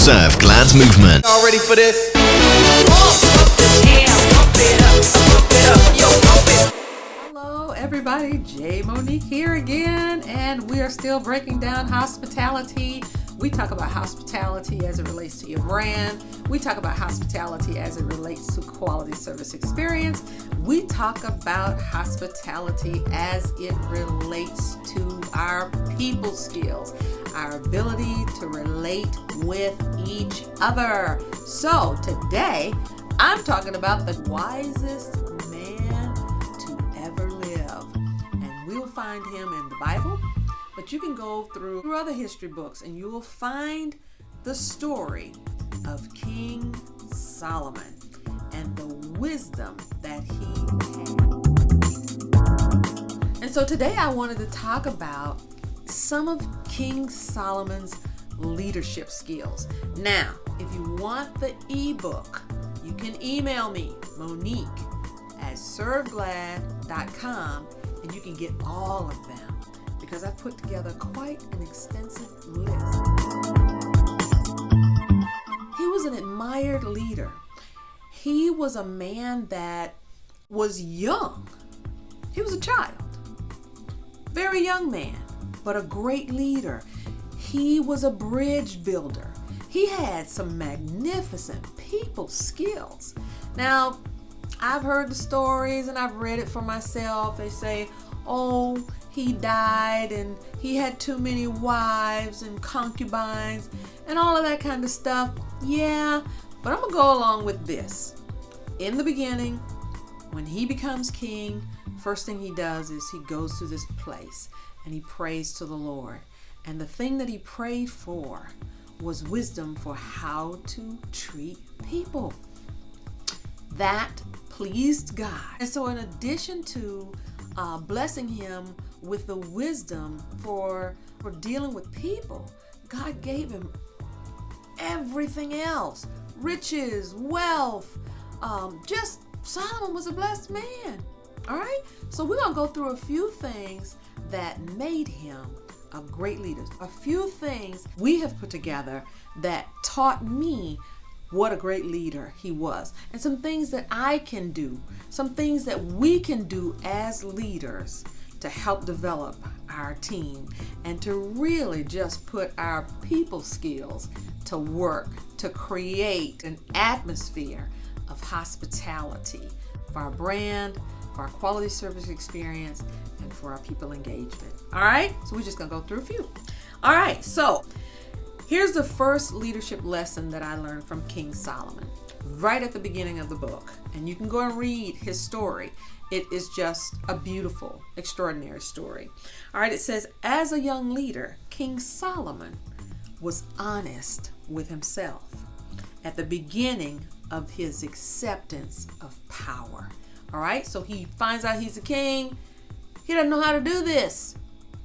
SERVEGLAD movement. Y'all ready for this? Hello everybody, J Monique here again, and we are still breaking down hospitality. We talk about hospitality as it relates to your brand. We talk about hospitality as it relates to quality service experience. We talk about hospitality as it relates to our people skills, our ability to relate with each other. So today, I'm talking about the wisest man to ever live. And we'll find him in the Bible, but you can go through other history books and you will find the story of King Solomon and the wisdom that he had. And so today I wanted to talk about some of King Solomon's leadership skills. Now, if you want the ebook, you can email me, Monique@SERVEGLAD.com, and you can get all of them because I've put together quite an extensive list. He was an admired leader. He was a man that was young. He was a child, very young man, but a great leader. He was a bridge builder. He had some magnificent people skills. Now, I've heard the stories and I've read it for myself. They say, oh, he died and he had too many wives and concubines and all of that kind of stuff. Yeah, but I'm gonna go along with this. In the beginning, when he becomes king, first thing he does is he goes to this place and he prays to the Lord. And the thing that he prayed for was wisdom for how to treat people. That pleased God. And so in addition to blessing him with the wisdom for dealing with people, God gave him everything else. Riches, wealth, just Solomon was a blessed man. All right? So we're going to go through a few things that made him a great leader. A few things we have put together that taught me what a great leader he was. And some things that I can do, some things that we can do as leaders to help develop our team and to really just put our people skills to work to create an atmosphere of hospitality for our brand, for our quality service experience, and for our people engagement. All right, so we're just gonna go through a few. All right, so here's the first leadership lesson that I learned from King Solomon right at the beginning of the book. And you can go and read his story. It is just a beautiful, extraordinary story. All right, it says, as a young leader, King Solomon was honest with himself at the beginning of his acceptance of power. All right, so he finds out he's a king. He doesn't know how to do this.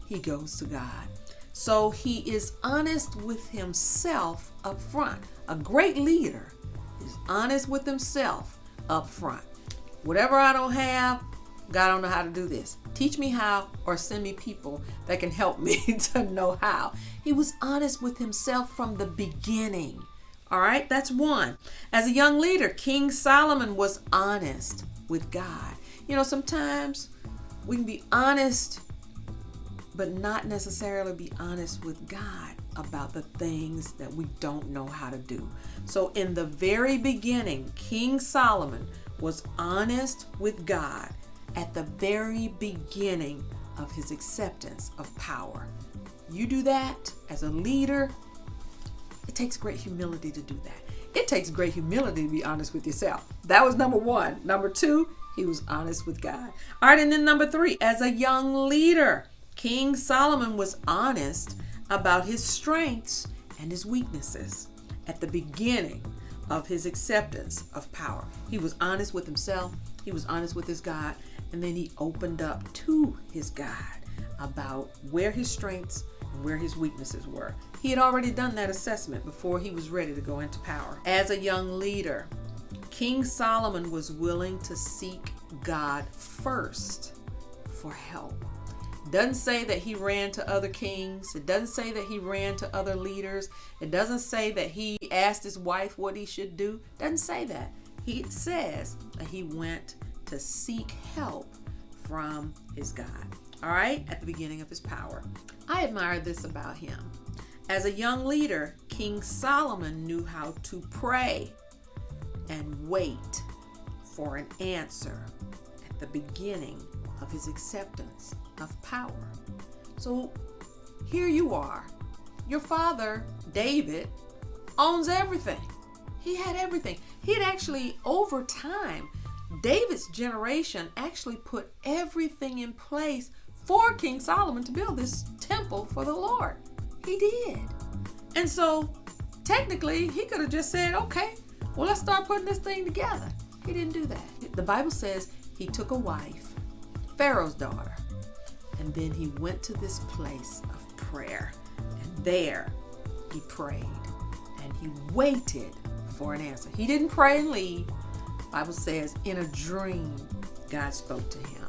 He goes to God. So he is honest with himself up front. A great leader is honest with himself up front. Whatever I don't have, God, I don't know how to do this. Teach me how, or send me people that can help me to know how. He was honest with himself from the beginning. All right, that's one. As a young leader, King Solomon was honest with God. You know, sometimes we can be honest, but not necessarily be honest with God about the things that we don't know how to do. So in the very beginning, King Solomon was honest with God at the very beginning of his acceptance of power. You do that as a leader, it takes great humility to do that. It takes great humility to be honest with yourself. That was number one. Number two, he was honest with God. All right, and then number three, as a young leader, King Solomon was honest about his strengths and his weaknesses at the beginning of his acceptance of power. He was honest with himself, he was honest with his God, and then he opened up to his God about where his strengths and where his weaknesses were. He had already done that assessment before he was ready to go into power. As a young leader, King Solomon was willing to seek God first for help. Doesn't say that he ran to other kings. It doesn't say that he ran to other leaders. It doesn't say that he asked his wife what he should do. It doesn't say that. It says that he went to seek help from his God. All right, at the beginning of his power. I admire this about him. As a young leader, King Solomon knew how to pray and wait for an answer at the beginning of his acceptance of power. So here you are. Your father, David, owns everything. He had everything. He had actually, over time, David's generation actually put everything in place for King Solomon to build this temple for the Lord. He did. And so technically he could have just said, okay, well, let's start putting this thing together. He didn't do that. The Bible says he took a wife, Pharaoh's daughter, and then he went to this place of prayer. And there he prayed and he waited for an answer. He didn't pray and leave. The Bible says in a dream, God spoke to him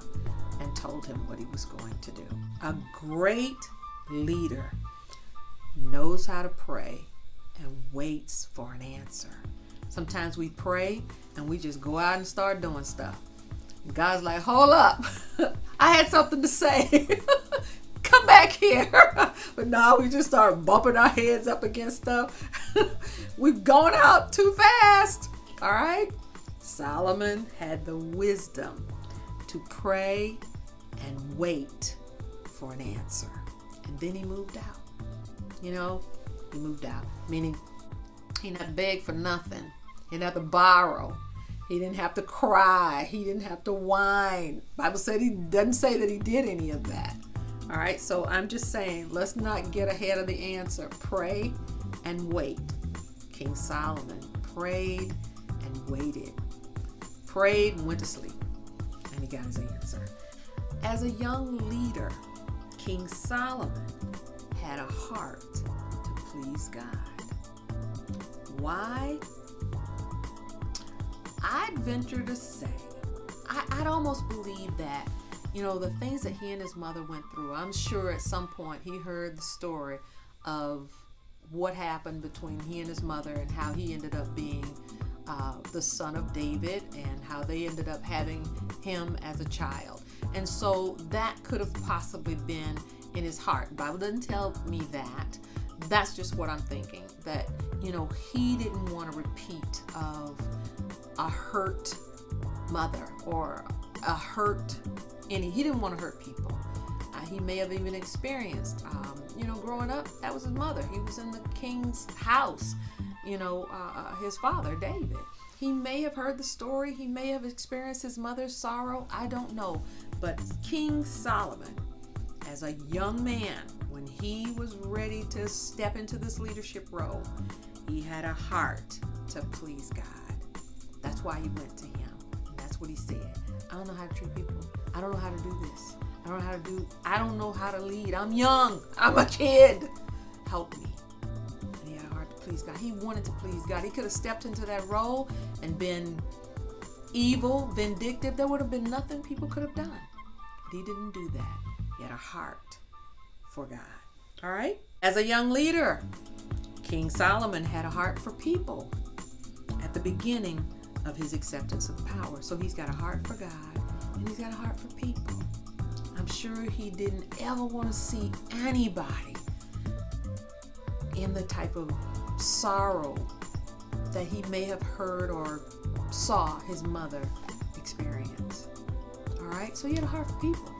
and told him what he was going to do. A great leader knows how to pray and waits for an answer. Sometimes we pray and we just go out and start doing stuff. And God's like, hold up. I had something to say. Come back here. But no, we just start bumping our heads up against stuff. We've gone out too fast. All right. Solomon had the wisdom to pray and wait for an answer. And then he moved out. You know, he moved out. Meaning he didn't have to beg for nothing. He didn't have to borrow. He didn't have to cry. He didn't have to whine. Bible said he doesn't say that he did any of that. All right, so I'm just saying, let's not get ahead of the answer. Pray and wait. King Solomon prayed and waited. Prayed and went to sleep. And he got his answer. As a young leader, King Solomon had a heart to please God. Why? I'd venture to say, I'd almost believe that, you know, the things that he and his mother went through, I'm sure at some point he heard the story of what happened between he and his mother and how he ended up being the son of David and how they ended up having him as a child. And so that could have possibly been in his heart. The Bible doesn't tell me that. That's just what I'm thinking, that, you know, he didn't want a repeat of a hurt mother or a hurt he didn't want to hurt people. He may have even experienced, growing up, that was his mother. He was in the king's house, his father, David. He may have heard the story. He may have experienced his mother's sorrow. I don't know. But King Solomon, as a young man, when he was ready to step into this leadership role, he had a heart to please God. That's why he went to him. And that's what he said. I don't know how to treat people. I don't know how to do this. I don't know how to lead. I'm young. I'm a kid. Help me. And he had a heart to please God. He wanted to please God. He could have stepped into that role and been evil, vindictive. There would have been nothing people could have done. But he didn't do that. He had a heart for God. All right? As a young leader, King Solomon had a heart for people at the beginning of his acceptance of power. So he's got a heart for God and he's got a heart for people. I'm sure he didn't ever want to see anybody in the type of sorrow that he may have heard or saw his mother experience. All right? So he had a heart for people.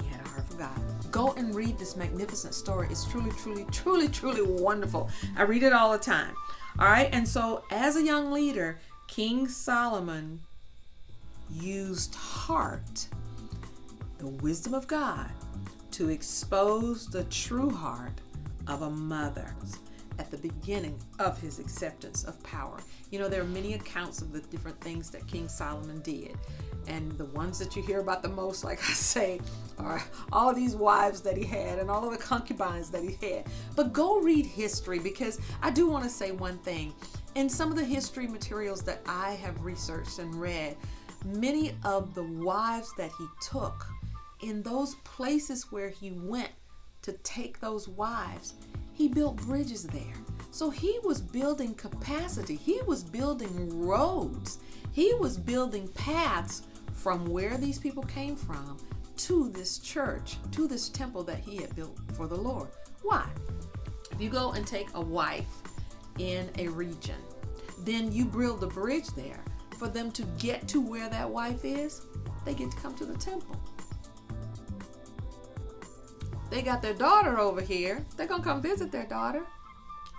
He had a heart for God. Go and read this magnificent story. It's truly, truly, truly, truly wonderful. I read it all the time. All right? And so as a young leader, King Solomon used heart, the wisdom of God, to expose the true heart of a mother at the beginning of his acceptance of power. You know, there are many accounts of the different things that King Solomon did. And the ones that you hear about the most, like I say, are all these wives that he had and all of the concubines that he had. But go read history, because I do want to say one thing. In some of the history materials that I have researched and read, many of the wives that he took in those places where he went to take those wives, he built bridges there. So he was building capacity. He was building roads. He was building paths from where these people came from to this church, to this temple that he had built for the Lord. Why? If you go and take a wife in a region, then you build the bridge there. For them to get to where that wife is, they get to come to the temple. They got their daughter over here. They're going to come visit their daughter.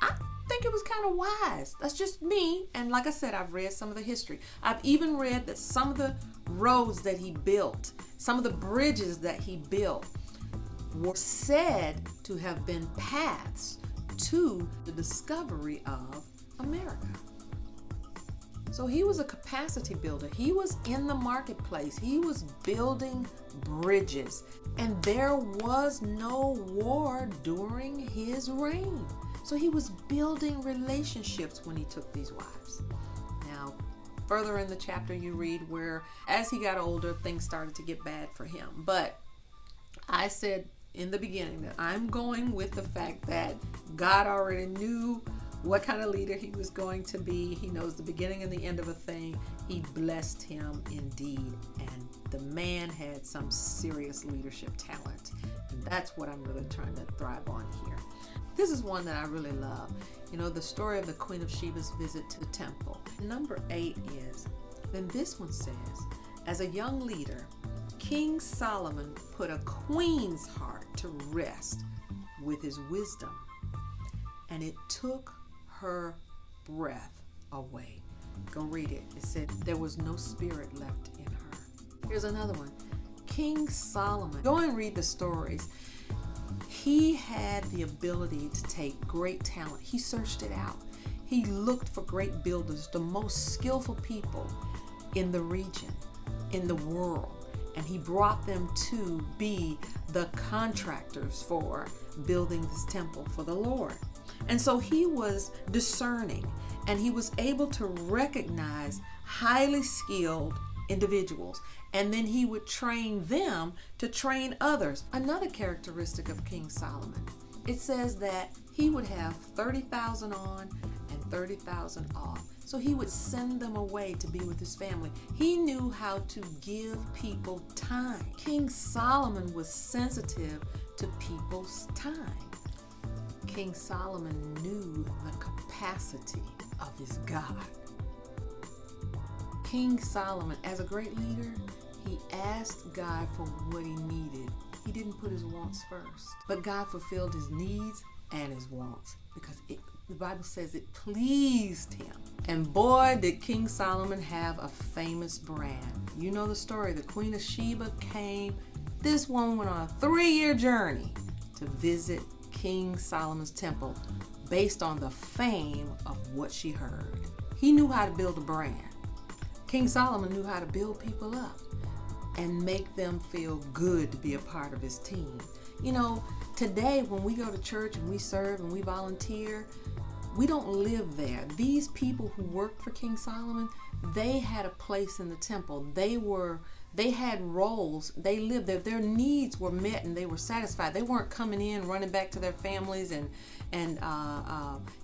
I think it was kind of wise. That's just me. And like I said, I've read some of the history. I've even read that some of the roads that he built, some of the bridges that he built were said to have been paths to the discovery of America. So he was a capacity builder. He was in the marketplace. He was building bridges. And there was no war during his reign. So he was building relationships when he took these wives. Now, further in the chapter you read where as he got older, things started to get bad for him. But I said in the beginning that I'm going with the fact that God already knew what kind of leader he was going to be. He knows the beginning and the end of a thing. He blessed him indeed. And the man had some serious leadership talent. And that's what I'm really trying to thrive on here. This is one that I really love. You know, the story of the Queen of Sheba's visit to the temple. Number 8 is, then this one says, as a young leader, King Solomon put a queen's heart to rest with his wisdom, and it took her breath away. Go read it. It said there was no spirit left in her. Here's another one. King Solomon. Go and read the stories. He had the ability to take great talent. He searched it out. He looked for great builders, the most skillful people in the region, in the world. And he brought them to be the contractors for building this temple for the Lord. And so he was discerning, and he was able to recognize highly skilled individuals, and then he would train them to train others. Another characteristic of King Solomon, it says that he would have 30,000 on and 30,000 off. So he would send them away to be with his family. He knew how to give people time. King Solomon was sensitive to people's time. King Solomon knew the capacity of his God. King Solomon, as a great leader, he asked God for what he needed. He didn't put his wants first, but God fulfilled his needs and his wants because the Bible says it pleased him. And boy, did King Solomon have a famous brand. You know the story. The Queen of Sheba came. This woman went on a 3-year journey to visit King Solomon's temple based on the fame of what she heard. He knew how to build a brand. King Solomon knew how to build people up and make them feel good to be a part of his team. You know, today when we go to church and we serve and we volunteer, we don't live there. These people who worked for King Solomon, they had a place in the temple. They had roles. They lived there. Their needs were met and they were satisfied. They weren't coming in, running back to their families and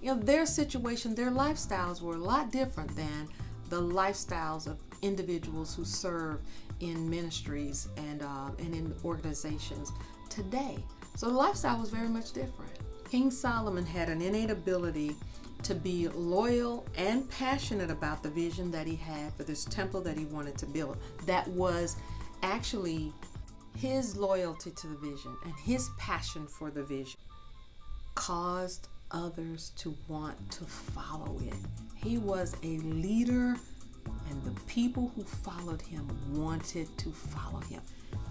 you know, their situation, their lifestyles were a lot different than the lifestyles of individuals who serve in ministries and in organizations today. So the lifestyle was very much different. King Solomon had an innate ability to be loyal and passionate about the vision that he had for this temple that he wanted to build. That was actually his loyalty to the vision and his passion for the vision caused others to want to follow it. He was a leader, and the people who followed him wanted to follow him.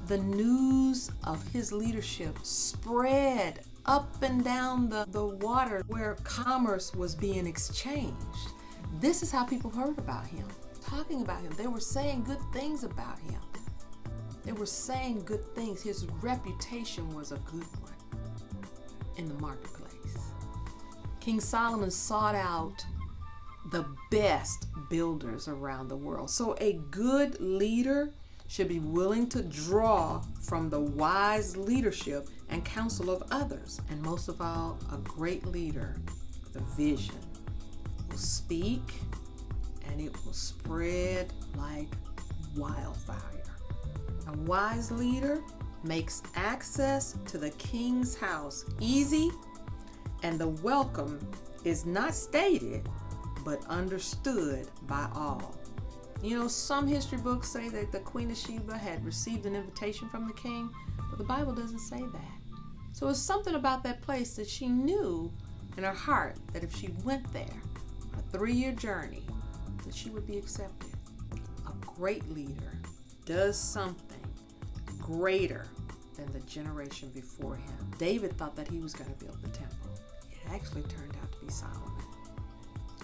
The news of his leadership spread up and down the water where commerce was being exchanged. This is how people heard about him, talking about him. They were saying good things about him. They were saying good things. His reputation was a good one in the marketplace. King Solomon sought out the best builders around the world. So a good leader should be willing to draw from the wise leadership and counsel of others. And most of all, a great leader with a vision will speak and it will spread like wildfire. A wise leader makes access to the king's house easy, and the welcome is not stated but understood by all. You know, some history books say that the Queen of Sheba had received an invitation from the king, but the Bible doesn't say that. So it's something about that place that she knew in her heart that if she went there, a 3-year journey, that she would be accepted. A great leader does something greater than the generation before him. David thought that he was going to build the temple. It actually turned out to be Solomon.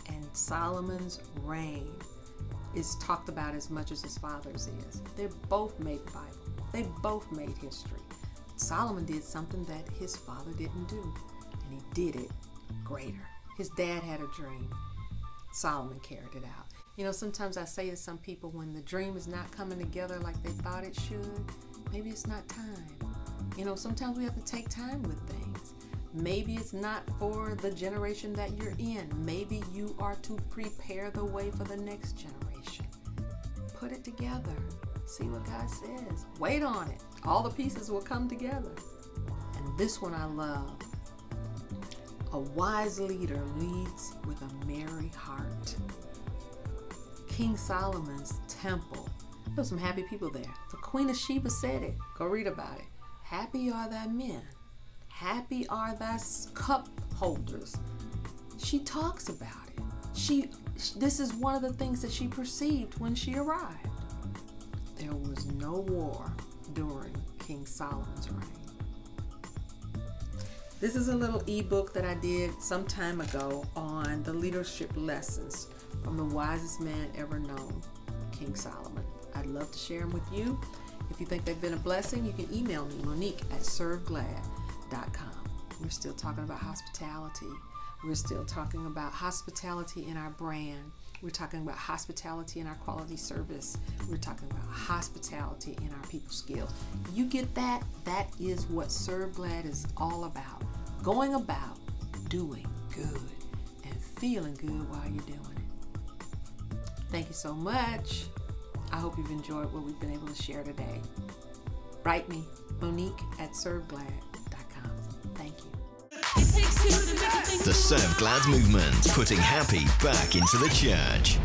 And Solomon's reign is talked about as much as his father's is. They both made the Bible. They both made history. Solomon did something that his father didn't do, and he did it greater. His dad had a dream. Solomon carried it out. You know, sometimes I say to some people, when the dream is not coming together like they thought it should, maybe it's not time. You know, sometimes we have to take time with things. Maybe it's not for the generation that you're in. Maybe you are to prepare the way for the next generation. Put it together. See what God says. Wait on it. All the pieces will come together. And this one I love. A wise leader leads with a merry heart. King Solomon's temple. There were some happy people there. The Queen of Sheba said it. Go read about it. Happy are thy men. Happy are thy cup holders. She talks about it. This is one of the things that she perceived when she arrived. There was no war during King Solomon's reign. This is a little ebook that I did some time ago on the leadership lessons from the wisest man ever known, King Solomon. I'd love to share them with you. If you think they've been a blessing, you can email me, Monique@SERVEGLAD.com. We're still talking about hospitality. We're still talking about hospitality in our brand. We're talking about hospitality in our quality service. We're talking about hospitality in our people skills. You get that? That is what SERVEGLAD is all about. Going about doing good and feeling good while you're doing it. Thank you so much. I hope you've enjoyed what we've been able to share today. Write me, Monique@SERVEGLAD.com. Thank you. The SERVEGLAD movement, putting happy back into the church.